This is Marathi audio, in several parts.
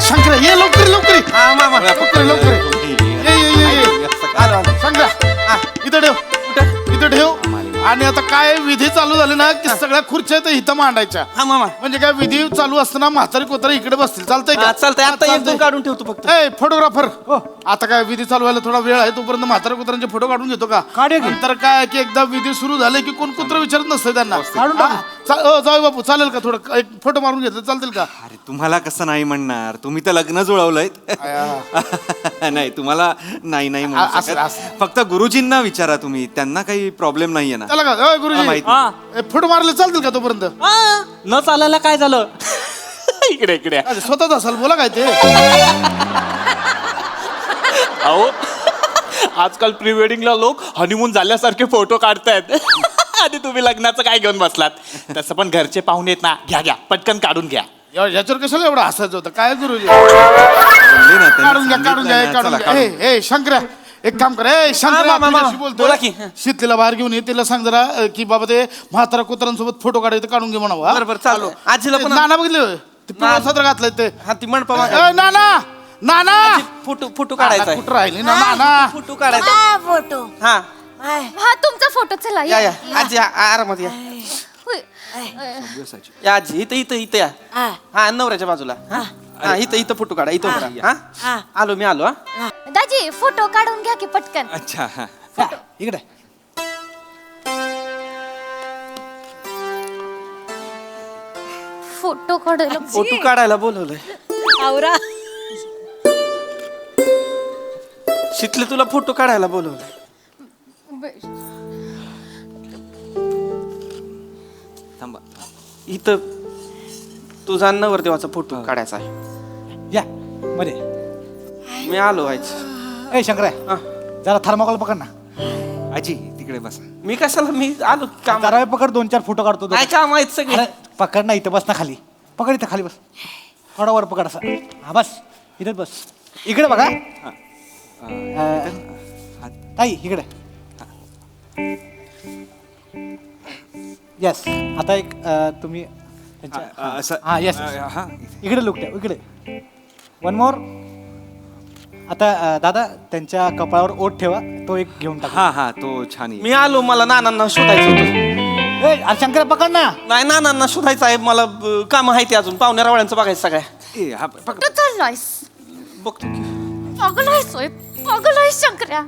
शंकरा ये लवकर लवकर ये. हा मामा लवकर लवकर ये. आलो शंकरा इथं ठेव इथं ठेव. आणि आता काय विधी चालू झाले ना की सगळ्या खुर्च्या इथं इथं मांडायच्या. हा मामा म्हणजे काय विधी चालू असताना म्हातारी कोतारी इकडे बसतील. चालतंय का? चालतंय आता एक दोन काढून ठेवतो फक्त. ए फोटोग्राफर आता काय विधी चालू व्हायला थोडा वेळ आहे तोपर्यंत म्हातारा कुत्रांचे फोटो काढून घेतो का? नंतर काय की एकदा विधी सुरू झाले की कोण कुत्र विचारत नसतं त्यांना. जाऊ बापू चालेल का थोडं एक फोटो मारून घेतलं चालतील का? अरे तुम्हाला कसं नाही म्हणणार, तुम्ही तर लग्न जुळवलंय. नाही तुम्हाला नाही नाही म्हणू असं- शकत. असं. फक्त गुरुजींना विचारा तुम्ही, त्यांना काही प्रॉब्लेम नाहीये ना. चला का गुरुजी माहिती. फोटो मारले चालतील का तोपर्यंत? न चालायला काय झालं? इकडे इकडे अरे, स्वतःच असाल बोला काय ते. अहो आजकाल प्री वेडिंगला लोक हनीमून झाल्यासारखे फोटो काढतायत. आणि तुम्ही लग्नाचं काय घेऊन बसलात? तसं पण घरचे पाहुणे आहेत ना, घ्या घ्या पटकन काढून घ्या. याच्यावर कशाला एवढं हसायचं होतं काय गुरुजी? बोलले ना त्यांनी, काढून घ्या काढून घ्या सांगितलंय ना. काढून चला, घ्या. काढून. ए शंकर्या एक काम कर. ए शंकर्या मामा, तुझ्याशी बोला बोलतोय की. शीतलीला बाहेर घेऊन ये. तिला सांग जरा की बाबा ते म्हातारा कुत्रांसोबत फोटो काढायचं काढून घे म्हणावं. बरोबर चालू आजीला पण नाना बघितले होय? ते पिवळं सदर घातलंय ते. हा ती मंडपा ए, नाना नाना फोटो काढायचा कुठं राहिले ना नाना? फोटो काढायचा फोटो हा हा तुमचा फोटो चला या या आजी आरामात या होय. या आजी इथं इथं इथं या हा नवऱ्याच्या बाजूला हा इथं इथं फोटो काढा इथं उभं राहा. हा आलो मी आलो हा दाजी फोटो काढून घ्या की पटकन. अच्छा हा. इकडे फोटो काढायला फोटो काढायला बोलवलंय आवरा शितले तुला फोटो काढायला बोलवलंय. थांबा. इथं तुझा नवरदेवाचा फोटो काढायचा आहे. या मध्ये मी आलो व्हायचं. ए शंकर्या हा. जरा थर्माकोल पकड ना. आजी तिकडे बसा. मी कशाला मी आलो काम जरा वेळ पकड 2-4 फोटो काढतो. काय काम आहेत सगळे. अरे, पकड ना इथं बस ना खाली. पकड इथं खाली बस. थोडा वर पकड असा. हा बस इथेच बस. इकडे बघा. ताई इकडे. येस आता एक तुम्ही असं हा येस हा. इकडे लुक ठेव इकडे. One more. आता दादा त्यांच्या कपाळावर ओठ ठेवा. तो एक घेऊन टाका. हा हा तो छान आहे. मी आलो मला नानांना शोधायचं होतं. ए अरे शंकर पकड ना. नाही नानांना शोधायचं आहे मला काम आहे ते अजून पाहुण्या रावळ्यांचं बघायचं सगळ्या. ए, हा, पकड. कुठं चाललायस? बघतो की पागल आहेस होय पागल आहेस शंकर्या.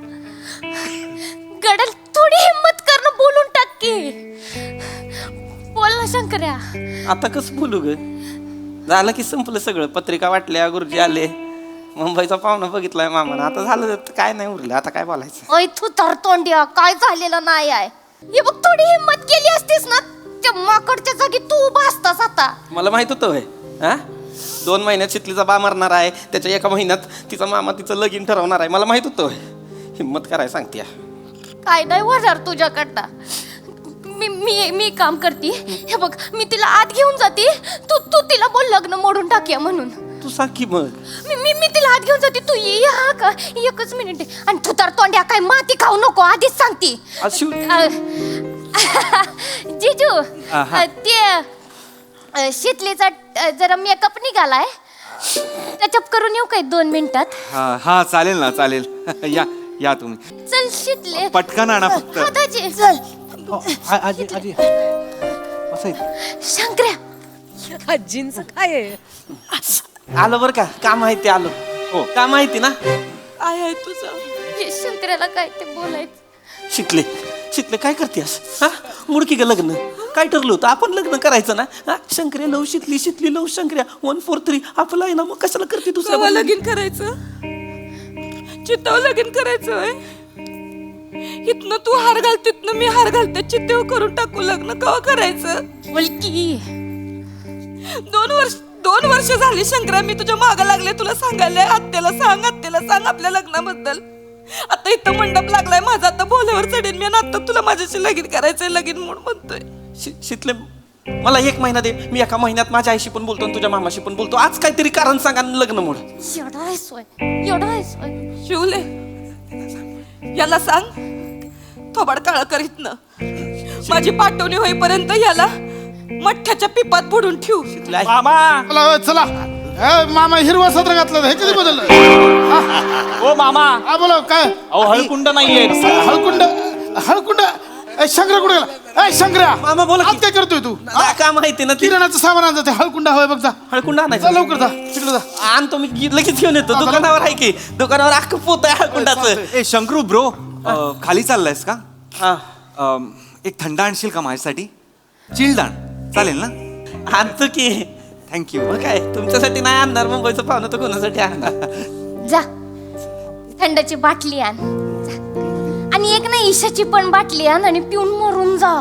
गडल थोडी हिम्मत कर ना बोलून टाक की. बोल ना शंकर्या. आता कसं बोलू ग. झालं की संपलं सगळं. पत्रिका वाटल्या गुरुजी आले मुंबईचा पाहुणा बघितलाय मामानं. आता झालं काय नाही उरलं आता काय बोलायचं. ओय तू तर तोंड्या काय झालेलं नाही आहे. हे बघ थोडी हिम्मत केली असतीस ना त्या माकडच्या जागी तू उभा असतास आता. मला माहित होतं होय. हा 2 महिन्यात शितलीचा बा मरणार आहे. त्याच्या 1 महिन्यात तिचा मामा तिचं लगीन ठरवणार आहे. मला माहित होतं होय. हिम्मत कराय सांगते. काय नाही होणार तुझ्याकडनं. मी काम करते. हे बघ मी तिला आत घेऊन जाते. तू तिला बोल लग्न मोडून टाकूया म्हणून. तू सांग की मग. मी तिला आत घेऊन जाते. तू ये हा का एकच मिनिट. आणि तू तर तोंड्या काय माती खाऊ नको आधीच सांगते. जिजू ते शीतलीचा जरा मेकअप निघालाय. टचअप करून येऊ काय 2 मिनिटात? हा हा चालेल ना चालेल. या या तुम्ही. चल शीतले पटकन आणा फक्त. हा, दाजी चल. आजी आजी असं इथं. शंकर्या आजींचं काय आहे? आलो बरं का काम आहे ते आलो. हो. काम आहे ते ना. काय आहे तुझं? हे शंकर्याला काय ते बोलायचं. शिकले शिकले काय करतेस हा मुडकी ग लग्न काय ठरलं होतं आपण लग्न करायचं ना. हा शंकर्या लव शितली शितली लव शंकर्या 143 आपलं आहे ना. मग कशाला करते कवा दुसरं लगीन करायचं? चित्ताव लगीन करायचं होय? इथनं तू हार घाल तिथनं मी हार घालते. चित्तेव करून टाकू लग्न. कवा करायचं? बोलकी 2 वर्ष झाली शंकरा मी तुझ्या मागं लागले तुला सांगायला. आत्याला सांग आपल्या लग्नाबद्दल. आता इथं मंडप लागलाय माझा. आता बोल्यावर चढेन मी. आता तुला माझ्याशी लगीन करायचंय. लगीन म्हणून म्हणतोय. शितले मला 1 महिना दे. मी 1 महिन्यात माझ्या आईशी पण बोलतो आणि तुझ्या मामाशी पण बोलतो. आज काहीतरी कारण सांगा आणि लग्न मोड. एवढा आहे सोय. शिवले याला सांग थोबाड काळ करीत ना. माझी पाठवणी होईपर्यंत याला मठ्ठ्याच्या पिपात बुडून ठेवू. मामा चला चला मामा हिरवा सत्र घातलं हे कधी बदललं? ओ मामा हा बोला काय अहो हळकुंड नाहीये हळकुंड हळकुंड शंकरा कुठे गेला? शंकरा मामा, बोला की. आज काय करतोय तू? काय माहिती ना ती किराणाचं सामान आणतं ते हळकुंड हवंय बघ जा. हळकुंड जा आणायचं लवकर जा तिकडे जा. आणतो मी लगेच घेऊन येतो. दुकानावर आहे की दुकानावर अख्खं पोत आहे हळकुंडाचं. ए शंकरू ब्रो खाली चाललायस का? हा एक थंड आणशील का माझ्यासाठी? चिल्ड आण चालेल ना? आणतो की. थँक्यू. मग काय तुमच्यासाठी नाही आणणार, मुंबईचं पाहुणं तर कोणासाठी आणणार. जा थंडाची बाटली आण जा. आणि एक ना ईशाची पण बाटली आण आणि पिऊन मरून जा.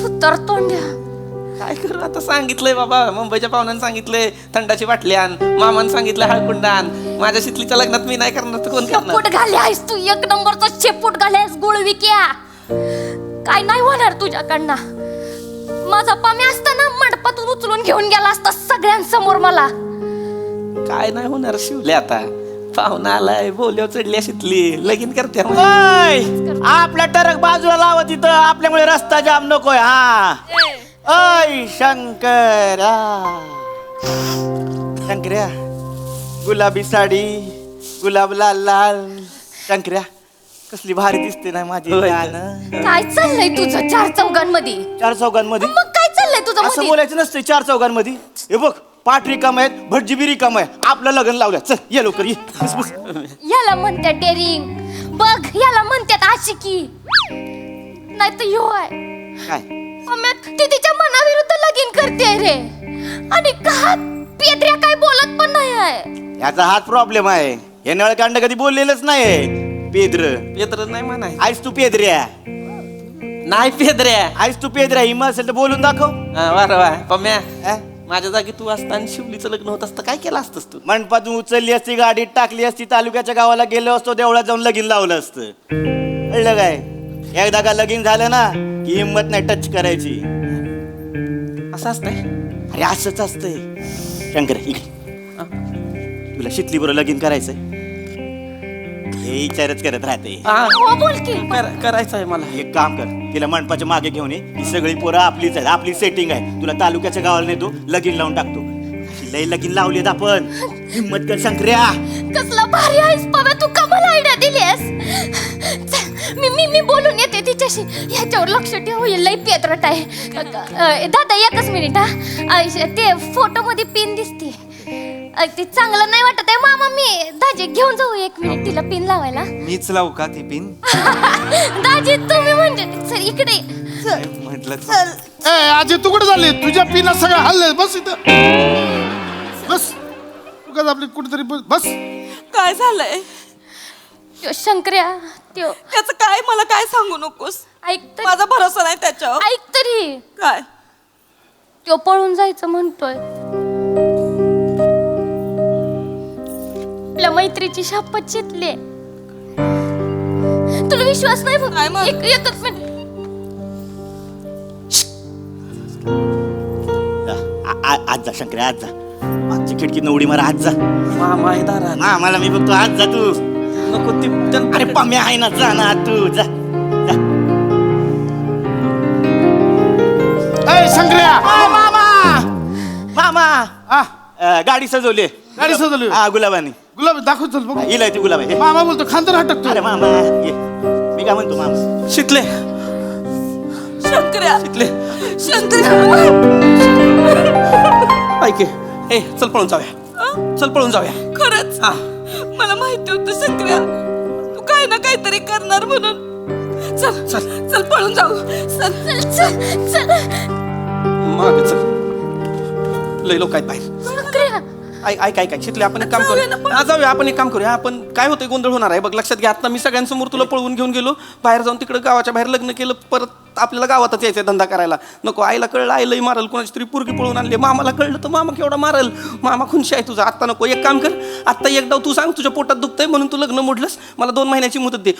तू तर तोंड्या काय करू आता, सांगितलंय बाबा, मुंबईच्या पाहुण्यानं सांगितलंय थंडाची बाटली आण, मामानं सांगितलं हळकुंड आण. माझ्या शितलीच्या लग्नात मी नाही करणार तर कोण करणार? शेपूट घाले आहेस तू, एक नंबरचा शेपूट घाले आहेस गुळविक्या. काय नाही होणार तुझ्याकडनं. माझा पामी असताना मंडपातून उचलून घेऊन गेला असता सगळ्यांसमोर मला. काय नाही होणार शिवले आता. पाहुणा आलाय, बोलव चढली शितली, लगीन करते. आपला टरक बाजूला लावत तिथं, आपल्यामुळे रस्ता जाम नकोय. हा ऐ शंकरा शंकर्या, गुलाबी साडी, गुलाब लाल लाल. शंकर्या कसली भारी दिसते ना माझी जान. काय चाललंय तुझं चार चौघांमध्ये? चार चौघांमध्ये मग काय चाललंय तुझं असं मध्ये? बोलायचं नसतं. चार चौघांमध्ये हे बघ, पाठ रिकाम आहेत, भटजी बी रिकाम आहे. आपलं लग्न लावलं. चल ये लवकर ये. बस, बस. याला म्हणतात डेअरिंग, बघ याला म्हणतात आशिकी. नाही तर यो आहे काय ती तिच्या मनाविरुद्ध लगीन करते रे. आणि का पेद्र्या काय बोलत पण नाही आहे. याचा हाच प्रॉब्लेम आहे. हे नळकांड कधी बोललेलंच नाही. पेद्र पेद्र नाही म्हणाय. आईस तू पेद्र्या, नाही पेद्र्या. आईस तू पेद्र्या. हिम असेल तर बोलून दाखव. वा वा पम्या, हा? माझ्या जागी तू असता आणि शिवलीचं लग्न होत असतं काय केलं असतंस तू? मंडपातून उचलली असती, गाडीत टाकली असती, तालुक्याच्या गावाला गेलो असतो, देवळात जाऊन लगीन लावलं असतं. कळलं काय? एकदा का लगीन झालं ना की हिंमत नाही टच करायची. असं असतंय. अरे असंच असतंय. शंकर इकडे, तुला शितली बरोबर लगीन करायचंय? हे विचारच करत राहते. हो बोल की. करायचं आहे मला. एक काम कर, तिला मंडपाच्या मागे घेऊन ये. ही सगळी पोरं आपलीच आहेत, आपली सेटिंग आहे. तुला तालुक्याच्या गावाला नेतो, लगीन लावून टाकतो. लई लगीन लावलीत आपण. हिंमत कर शंकर्या. कसला भारी आहेस बाबा तू, कमाल आयडिया दिलीस. मी बोलून येते तिच्याशी. ह्याच्यावर लक्ष ठेव, लई पेत्रट आहे. दादा एकच मिनिट हा. ते फोटो मध्ये पिन दिसते, ते चांगलं नाही वाटत आहे. मामा मी दाजी घेऊन जाऊ एक मिनिट तिला पिन लावायला. मीच लावू का ती पिन? दाजी तुम्ही म्हणजे सर इकडे म्हटलं ए आजी तू कुठे झाली? तुझ्या पिना सगळं हल्लंय. बस इथं बस. उगाच आपली कुठेतरी बस. काय झालंय? त्यो शंकर्या त्यो त्याचं काय, मला काय सांगू नकोस. ऐक तरी, माझा भरोसा नाही त्याच्यावर. ऐक तरी. काय? त्यो पळून जायचं म्हणतोय. आपल्या मैत्रीची शपथ चितले. तुला विश्वास नाही बघ. नाही मग. एकच मिनिट. आज जा शंकर्या, आज जा. मागची खिडकी उडी मारा, आज जा. मामा आहे दारात. हा मला मी बघतो, आज जा तू. नको ती अरे पाम्या आहे ना, जा ना तू जा. ए शंकर्या मामा मामा हा गाडी सजवली. गाडी सजवली. हा गुलाबानी. गुलाब दाखव चल बघ. इलाय ती गुलाब आहे. मामा बोलतो खांदर हटकतो. अरे मामा ये. मी काय म्हणतो मामा, शितले शंकर्या, शितले शंकर्या. ऐके. ए चल पळून जाऊया, चल पळून जाऊया. खरंच हा मला माहिती होतं शंकर्या, तू काय ना काहीतरी करणार म्हणून. चल चल चल पळून जाऊ. चल चल चल. मागे चल, लय लोक आहेत बाहेर. शंकर्या ऐक ऐक ऐक शितले, आपण एक काम जाऊया ना, करूया. हा जाऊया, आपण एक काम करूया. आपण काय होतंय, गोंधळ होणार आहे बघ. लक्षात घ्या, आता मी सगळ्यांसमोर तुला पळवून घेऊन गेलो, बाहेर जाऊन तिकडे गावाच्या बाहेर लग्न केलं, परत आपल्याला गावातच यायचंय धंदा करायला. नको, आईला कळलं आईलाही मारल, कोणाची तरी पोरगी पळून आणली. मामाला कळलं तर मामा केवढा मारल. मामा खुनशी आहे तुझा. आत्ता नको, एक काम कर, आत्ता एक डाव तू सांग, तुझ्या पोटात दुखतंय म्हणून तू लग्न मोडलंस, मला 2 महिन्याची मुदत दे.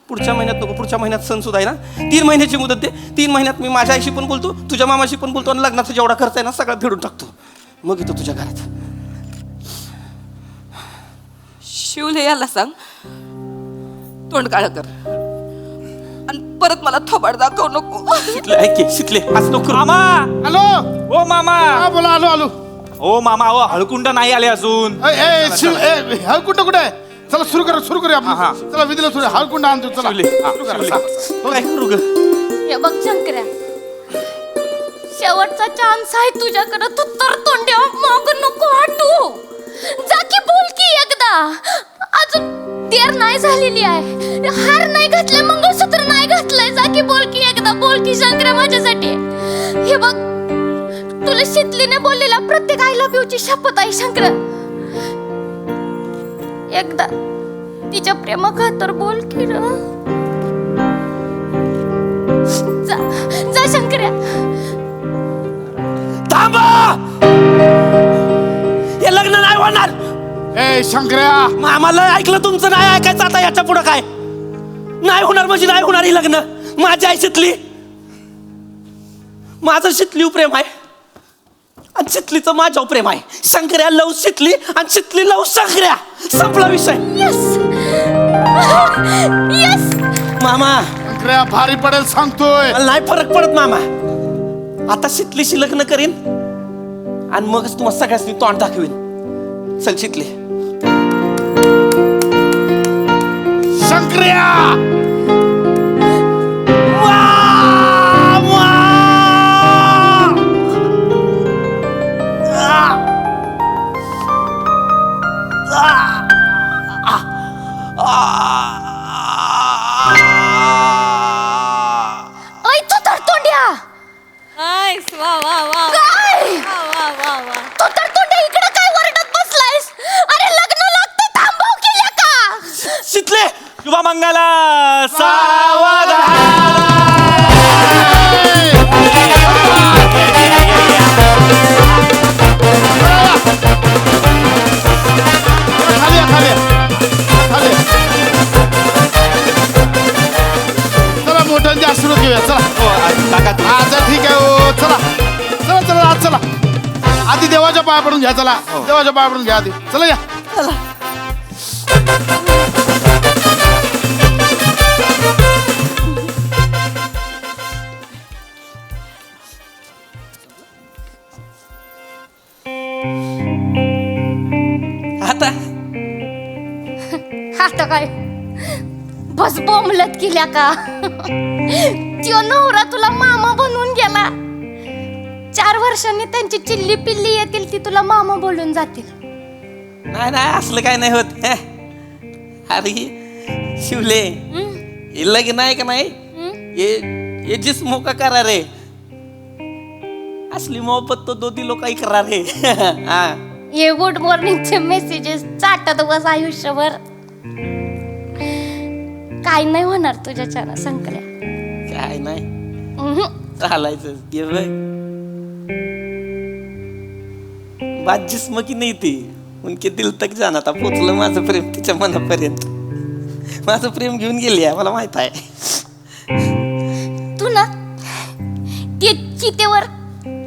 पुढच्या महिन्यात नको, पुढच्या महिन्यात सण सुद्धा आहे ना, 3 महिन्याची मुदत दे. 3 महिन्यात मी माझ्या आईशी पण बोलतो, तुझ्या मामाशी पण बोलतो, आणि लग्नाचा जेवढा खर्च आहे ना सगळा फेडून टाकतो. मग येतो तुझ्या घरात. शिवले याला सांग, तोंड काळ कर आणि परत मला थोबाड दाखव नको. शितले ऐक की, शितले आज नको. मामा. हॅलो. ओ मामा. हा बोला. आलो आलो. ओ मामा ओ हळकुंड नाही आले अजून. हळकुंड कुठे आहे? चला सुरू करूया आपण. चला विधीला सुरू हळकुंड आणतो. चला सुरू करा. काय करू ग? हे बघ शंकर्या, शेवटचा चान्स आहे तुझ्याकडे. तू तर तोंड्या माग नको हटू. जा की बोल की एकदा. अजून देर नाही झालेली आहे. हार नाही घातलाय, मंगळसूत्र नाही घातलंय. जा की बोल की एकदा. बोल की शंकर्या माझ्यासाठी. हे बघ, तुला शीतलीने बोललेला प्रत्येक आय लव्ह यू ची शपथ आहे शंकर्या. एकदा तिच्या प्रेमा खातर बोल की र. जा जा शंकर्या. थांबा, हे लग्न नाही होणार. ए शंकर्या, आम्हाला ऐकलं तुमचं, नाही ऐकायचं आता याच्या पुढं काय. नाही होणार म्हणजे नाही होणार हे लग्न. माझी आई शितली, माझं शितली प्रेम आहे आणि शितलीचं माझ्यावर प्रेम आहे. शंकर्या लव शितली आणि शितली लव शंकर्या. संपला विषय. Yes yes. मामा शंकर्या भारी पडेल सांगतोय. मला नाही फरक पडत मामा. आता शितलीशी लग्न करीन आणि मगच तुम्हाला सगळ्यांनी तोंड दाखवीन. चल शितली. शंकर्या ऐ तू तर तोंड्या. वा वा वा काय वा वा वा वा. तू तर तोंड्या इकडे काय वरडत बसलायस? अरे लग्न लागतं, थांबव केल्या का? शितले शुभमंगला सावधान. चला मोठ्यांचे आशीर्वाद घेऊया. चला आता ठीक आहे. हो चला चला चला आज चला. आधी देवाच्या पाया पडून घ्या. चला देवाच्या पाया पडून घ्या आधी. चला या. आता आता काय बस बोंबलत केल्या का? त्यो नवरा तुला मामा बनवून गेला. 4 वर्षांनी त्यांची चिल्ली पिल्ली येतील, ती तुला मामा बोलून जातील. नाही नाही असलं काय नाही होत. अरे शिवले, हे लग्न आहे का नाही, ये जिस्मों का करार है. असली मोहब्बत तो 2 दिलों का इकरार है. हाँ. ये गुड मॉर्निंगचे मेसेजेस चाटत बस आयुष्यभर. काय नाही होणार तुझ्याच्यानं संकल्या. काय नाही उहुं. चालायचं. ये बघ, बात जिस्म की नाही ती, उनके दिल तक जाना था. पोचलं माझं प्रेम तिच्या मनापर्यंत. माझं प्रेम घेऊन गेली आहे, मला माहित आहे. तू ना ते चितेवर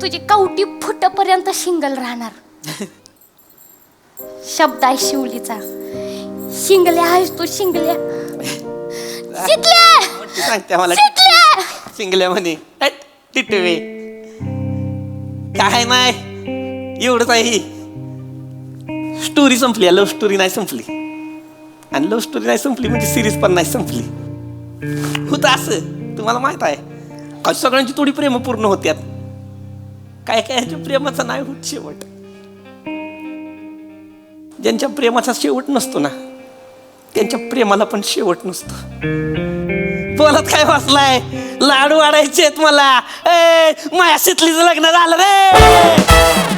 तुझी कवटी फुटपर्यंत शिंगल राहणार. शब्द आहे शिवलीचा. शिंगल्या आहेस तू, शिंगल्या. शितल्या सांगते मला शितल्या. शिंगल्या म्हणे टिटवे. काय नाही, एवढंच आहे. स्टोरी संपली, लव्ह स्टोरी नाही संपली. आणि लव्ह स्टोरी नाही संपली म्हणजे सिरीज पण नाही संपली. होतं असं, तुम्हाला माहित आहे. आज सगळ्यांची थोडी प्रेम पूर्ण होत्यात, काय काय ह्याच्या प्रेमाचा नाही होत शेवट. ज्यांच्या प्रेमाचा शेवट नसतो ना, त्यांच्या प्रेमाला पण शेवट नसतो. बोलत काय वाचलाय, लाडू वाढायचे मला. माया शितलीचं लग्न झालं रे.